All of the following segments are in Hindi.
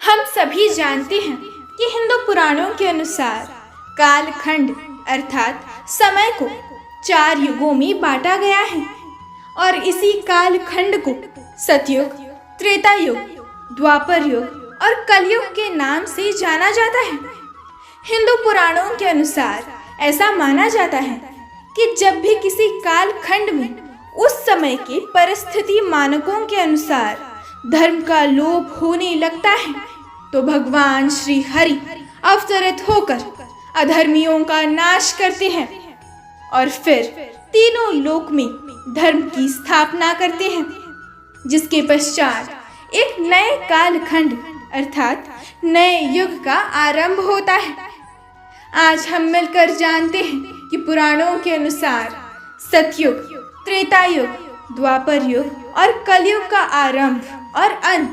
हम सभी जानते हैं कि हिंदू पुराणों के अनुसार कालखंड अर्थात समय को 4 युगों में बांटा गया है और इसी कालखंड को सतयुग, त्रेता युग, द्वापर युग और कलयुग के नाम से जाना जाता है। हिंदू पुराणों के अनुसार ऐसा माना जाता है कि जब भी किसी कालखंड में उस समय के परिस्थिति मानकों के अनुसार धर्म का लोप होने लगता है तो भगवान श्री हरि अवतरित होकर अधर्मियों का नाश करते हैं और फिर तीनों लोक में धर्म की स्थापना करते हैं, जिसके पश्चात एक नए कालखंड अर्थात नए युग का आरंभ होता है। आज हम मिलकर जानते हैं कि पुराणों के अनुसार सतयुग, त्रेता युग, द्वापर युग और कलयुग का आरंभ और अंत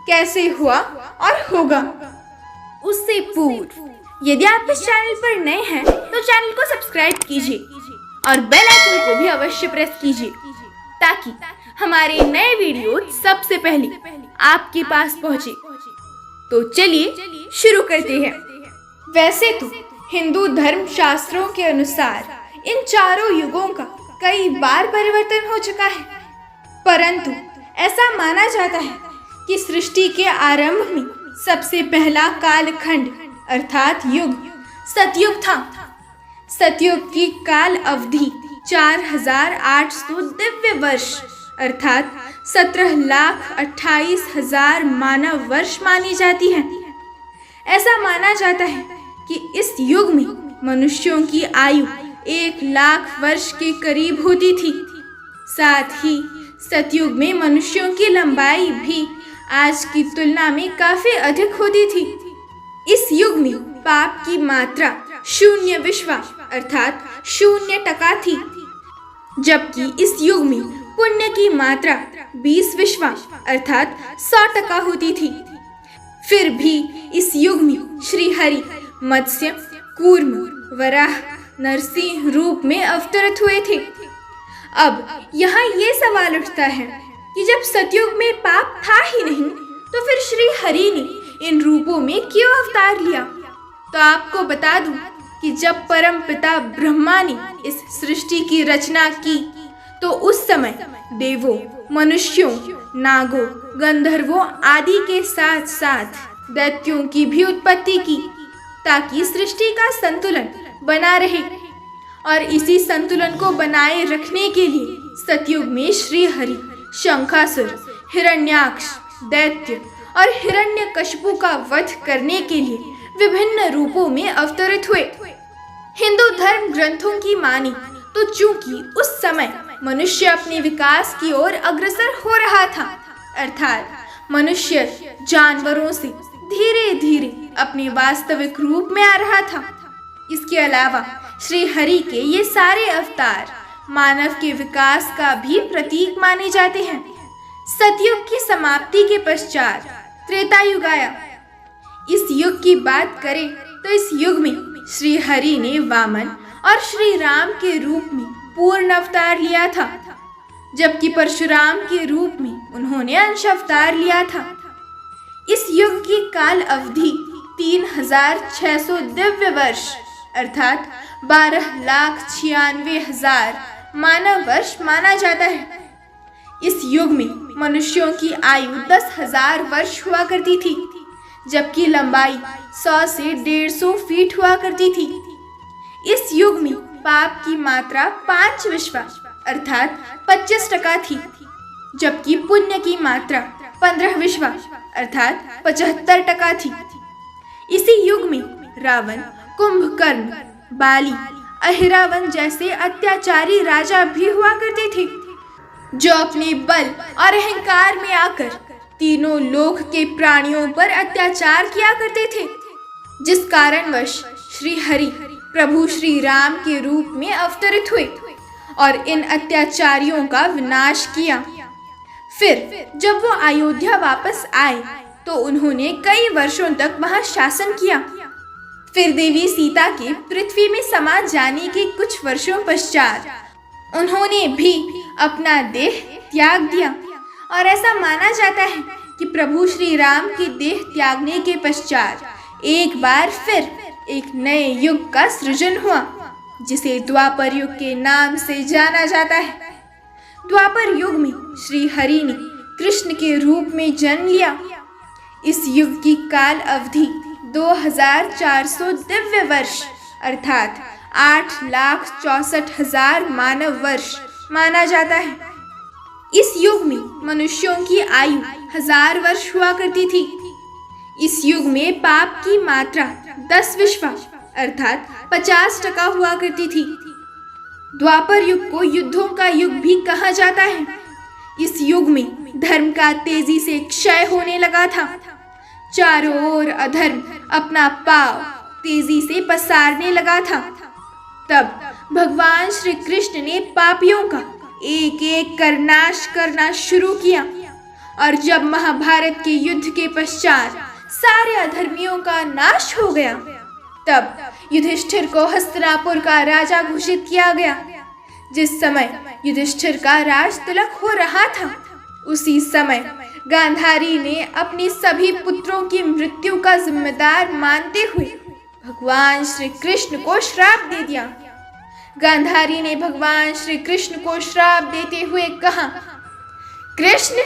कैसे हुआ और होगा। उससे पूर्व यदि आप इस चैनल पर नए हैं तो चैनल को सब्सक्राइब कीजिए और बेल आइकन को भी अवश्य प्रेस कीजिए ताकि हमारे नए वीडियो सबसे पहले आपके पास पहुंचे। तो चलिए शुरू करते हैं। वैसे तो हिंदू धर्म शास्त्रों के अनुसार इन चारों युगों का कई बार परिवर्तन हो चुका है, परंतु ऐसा माना जाता है कि सृष्टि के आरंभ में सबसे पहला कालखंड अर्थात युग सतयुग था। सतयुग की काल अवधि 4800 दिव्य वर्ष अर्थात 17,28,000 मानव वर्ष मानी जाती है। ऐसा माना जाता है कि इस युग में मनुष्यों की आयु 1,00,000 वर्ष के करीब होती थी। साथ ही सतयुग में मनुष्यों की लंबाई भी आज की तुलना में काफी अधिक होती थी। इस युग में पाप की मात्रा 0 विश्वा अर्थात 0% थी, जबकि इस युग में पुण्य की मात्रा 20 विश्वा अर्थात 100% होती थी। फिर भी इस युग में श्री हरि मत्स्य, कूर्म, वराह, नरसिंह रूप में अवतरित हुए थे। अब यहाँ ये सवाल उठता है कि जब सतयुग में पाप था ही नहीं तो फिर श्री हरि ने इन रूपों में क्यों अवतार लिया। तो आपको बता दूं कि जब परम पिता ब्रह्मा ने इस सृष्टि की रचना की तो उस समय देवों, मनुष्यों, नागों, गंधर्वों आदि के साथ साथ दैत्यों की भी उत्पत्ति की ताकि सृष्टि का संतुलन बना रहे। और इसी संतुलन को बनाए रखने के लिए सतयुग में श्री हरि शंखासुर, हिरण्याक्ष, दैत्य और हिरण्यकशिपु का वध करने के लिए विभिन्न रूपों में अवतरित हुए। हिंदू धर्म ग्रंथों की माने तो चूंकि उस समय मनुष्य अपने विकास की ओर अग्रसर हो रहा था अर्थात मनुष्य जानवरों से धीरे धीरे अपने वास्तविक रूप में आ रहा था। इसके अलावा श्री हरि के ये सारे अवतार मानव के विकास का भी प्रतीक माने जाते हैं। सतयुग की समाप्ति के पश्चात त्रेता युग आया। इस युग की बात करें तो इस युग में श्री हरि ने वामन और श्री राम के रूप में पूर्ण अवतार लिया था, जबकि परशुराम के रूप में उन्होंने अंश अवतार लिया था। इस युग की काल अवधि 3,600 दिव्य वर्ष अर्थात 12,96,000 मानव वर्ष माना जाता है। इस युग में मनुष्यों की आयु 10,000 वर्ष हुआ करती थी, जबकि लंबाई 100 से 150 फीट हुआ करती थी। इस युग में पाप की मात्रा 5 विश्वा अर्थात 25% थी, जबकि पुण्य की मात्रा 15 विश्वा अर्थात 75% थी। इसी युग में रावण, कुंभकर्ण, बाली, अहिरावण जैसे अत्याचारी राजा भी हुआ करते थे, जो अपने बल और अहंकार में आकर तीनों लोक के प्राणियों पर अत्याचार किया करते थे, जिस कारणवश श्री हरि प्रभु श्री राम के रूप में अवतरित हुए और इन अत्याचारियों का विनाश किया। फिर जब वो अयोध्या वापस आए तो उन्होंने कई वर्षों तक वहां शासन किया। फिर देवी सीता के पृथ्वी में समा जाने के कुछ वर्षों पश्चात उन्होंने भी अपना देह त्याग दिया और ऐसा माना जाता है कि प्रभु श्री राम के देह त्यागने के पश्चात एक बार फिर एक नए युग का सृजन हुआ, जिसे द्वापर युग के नाम से जाना जाता है। द्वापर युग में श्री हरि ने कृष्ण के रूप में जन्म लिया। इस युग की काल अवधि 2400 दिव्य वर्ष अर्थात 8,64,000 मानव वर्ष माना जाता है। इस युग में मनुष्यों की आयु 1000 वर्ष हुआ करती थी। इस युग में पाप की मात्रा 10 विश्वा अर्थात 50% हुआ करती थी। द्वापर युग को युद्धों का युग भी कहा जाता है। इस युग में धर्म का तेजी से क्षय होने लगा था। चारों ओर अधर्म अपना पांव तेजी से पसारने लगा था। तब भगवान श्री कृष्ण ने पापियों का एक एक कर नाश करना शुरू किया, और जब महाभारत के युद्ध के पश्चात सारे अधर्मियों का नाश हो गया, तब युधिष्ठिर को हस्तिनापुर का राजा घोषित किया गया। जिस समय युधिष्ठिर का राज तिलक हो रहा था, उसी समय गांधारी ने अपने सभी पुत्रों की मृत्यु का जिम्मेदार मानते हुए भगवान श्री कृष्ण को श्राप दे दिया। गांधारी ने भगवान श्री कृष्ण को श्राप देते हुए कहा, कृष्ण,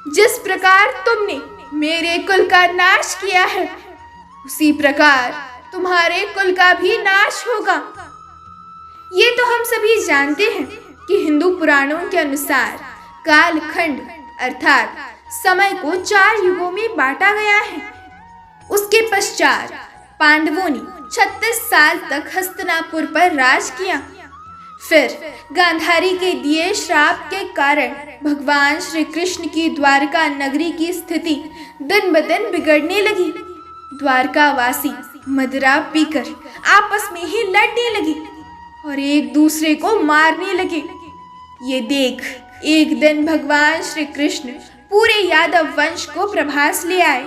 जिस प्रकार तुमने मेरे कुल का नाश किया है, उसी प्रकार तुम्हारे कुल का भी नाश होगा। ये तो हम सभी जानते हैं कि हिंदू पुराणों के अनुसार कालखंड अर्थात समय को 4 युगों में बांटा गया है। उसके पश्चात पांडवों ने 36 साल तक हस्तिनापुर पर राज किया। फिर गांधारी के दिए श्राप के कारण भगवान श्री कृष्ण की द्वारका नगरी की स्थिति दिन ब दिन बिगड़ने लगी। द्वारकावासी मदिरा पीकर आपस में ही लड़ने लगे और एक दूसरे को मारने लगे। ये देख एक दिन भगवान श्री कृष्ण पूरे यादव वंश को प्रभास ले आए,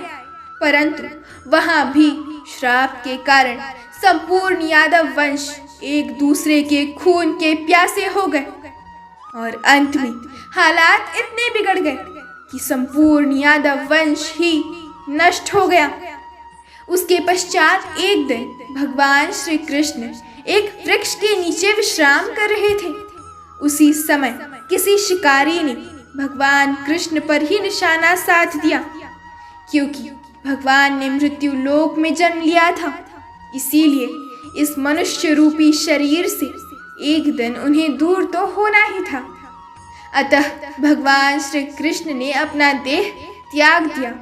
परंतु वहां भी श्राप के कारण संपूर्ण यादव वंश एक दूसरे के खून के प्यासे हो गए और अंत में हालात इतने बिगड़ गए कि संपूर्ण यादव वंश ही नष्ट हो गया। उसके पश्चात एक दिन भगवान श्री कृष्ण एक वृक्ष के नीचे विश्राम कर रहे थे। उसी समय किसी शिकारी ने भगवान कृष्ण पर ही निशाना साध दिया, क्योंकि भगवान ने मृत्यु लोक में जन्म लिया था। इसीलिए इस मनुष्य रूपी शरीर से एक दिन उन्हें दूर तो होना ही था। अतः भगवान श्री कृष्ण ने अपना देह त्याग दिया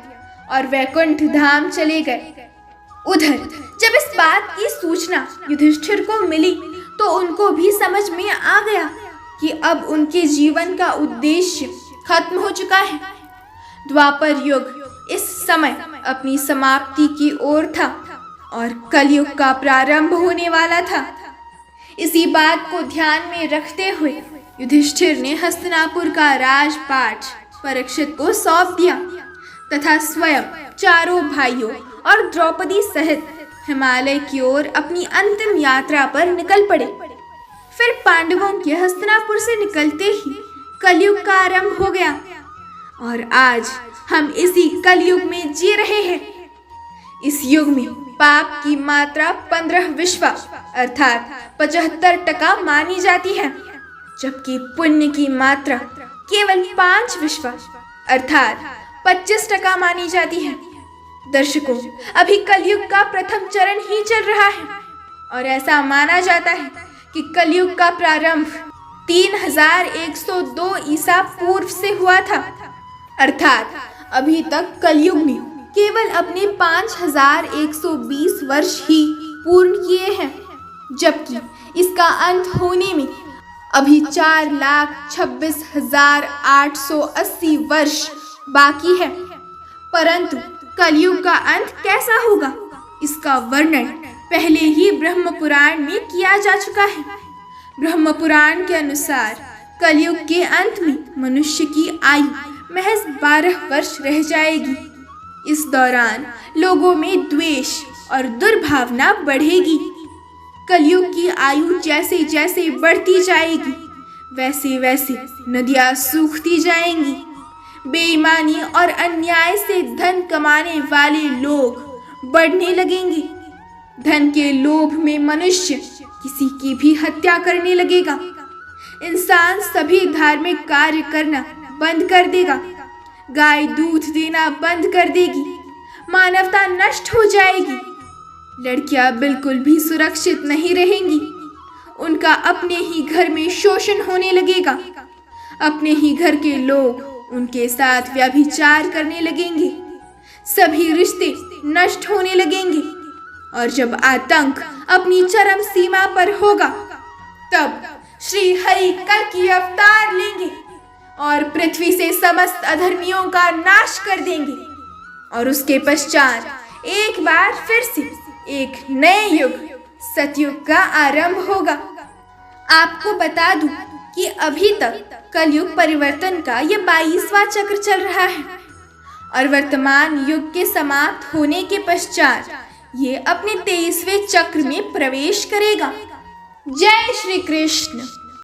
और वैकुंठ धाम चले गए। उधर जब इस बात की सूचना युधिष्ठिर को मिली, तो उनको भी समझ में आ गया कि अब उनके जीवन का उद्देश्य खत्म हो चुका है। द्वापर युग इस समय अपनी समाप्ति की ओर था और कलयुग का प्रारंभ होने वाला था। इसी बात को ध्यान में रखते हुए युधिष्ठिर ने हस्तिनापुर का राजपाट परीक्षित को सौंप दिया तथा स्वयं चारों भाइयों और द्रौपदी सहित हिमालय की ओर अपनी अंतिम यात्रा पर निकल पड़े। फिर पांडवों के हस्तिनापुर से निकलते ही कलयुग का आरंभ हो गया और आज हम इसी कलयुग में जी रहे हैं। इस युग में पाप की मात्रा 15 विश्वा अर्थात 75% मानी जाती है, जबकि पुण्य की मात्रा केवल 5 विश्वा अर्थात 25% मानी जाती है। दर्शकों, अभी कलयुग का प्रथम चरण ही चल रहा है और ऐसा माना जाता है कि कलयुग का प्रारंभ 3102 ईसा पूर्व से हुआ था, अर्थात अभी तक कलयुग में केवल अपने 5120 वर्ष ही पूर्ण किए हैं, जबकि इसका अंत होने में अभी 4,26,880 वर्ष बाकी है। परंतु कलयुग का अंत कैसा होगा, इसका वर्णन पहले ही ब्रह्म पुराण में किया जा चुका है। ब्रह्म पुराण के अनुसार कलयुग के अंत में मनुष्य की आयु महज 12 वर्ष रह जाएगी। इस दौरान लोगों में द्वेष और दुर्भावना बढ़ेगी। कलयुग की आयु जैसे जैसे बढ़ती जाएगी, वैसे वैसे नदियां सूखती जाएंगी, बेईमानी और अन्याय से धन कमाने वाले लोग बढ़ने लगेंगे। धन के लोभ में मनुष्य किसी की भी हत्या करने लगेगा। इंसान सभी धार्मिक कार्य करना बंद कर देगा। गाय दूध देना बंद कर देगी। मानवता नष्ट हो जाएगी। लड़कियां बिल्कुल भी सुरक्षित नहीं रहेंगी। उनका अपने ही घर में शोषण होने लगेगा। अपने ही घर के लोग उनके साथ व्यभिचार करने लगेंगे। सभी रिश्ते नष्ट होने लगेंगे। और जब आतंक अपनी चरम सीमा पर होगा, तब श्री हरि कल की अवतार लेंगे और पृथ्वी से समस्त अधर्मियों का नाश कर देंगे। और उसके पश्चात एक बार फिर से एक नए युग, सतयुग का आरंभ होगा। आपको बता दूं कि अभी तक कलयुग परिवर्तन का ये 22वां चक्र चल रहा है और वर्तमान युग के समाप्त होने के पश्चात ये अपने 23वें चक्र में प्रवेश करेगा। जय श्री कृष्ण।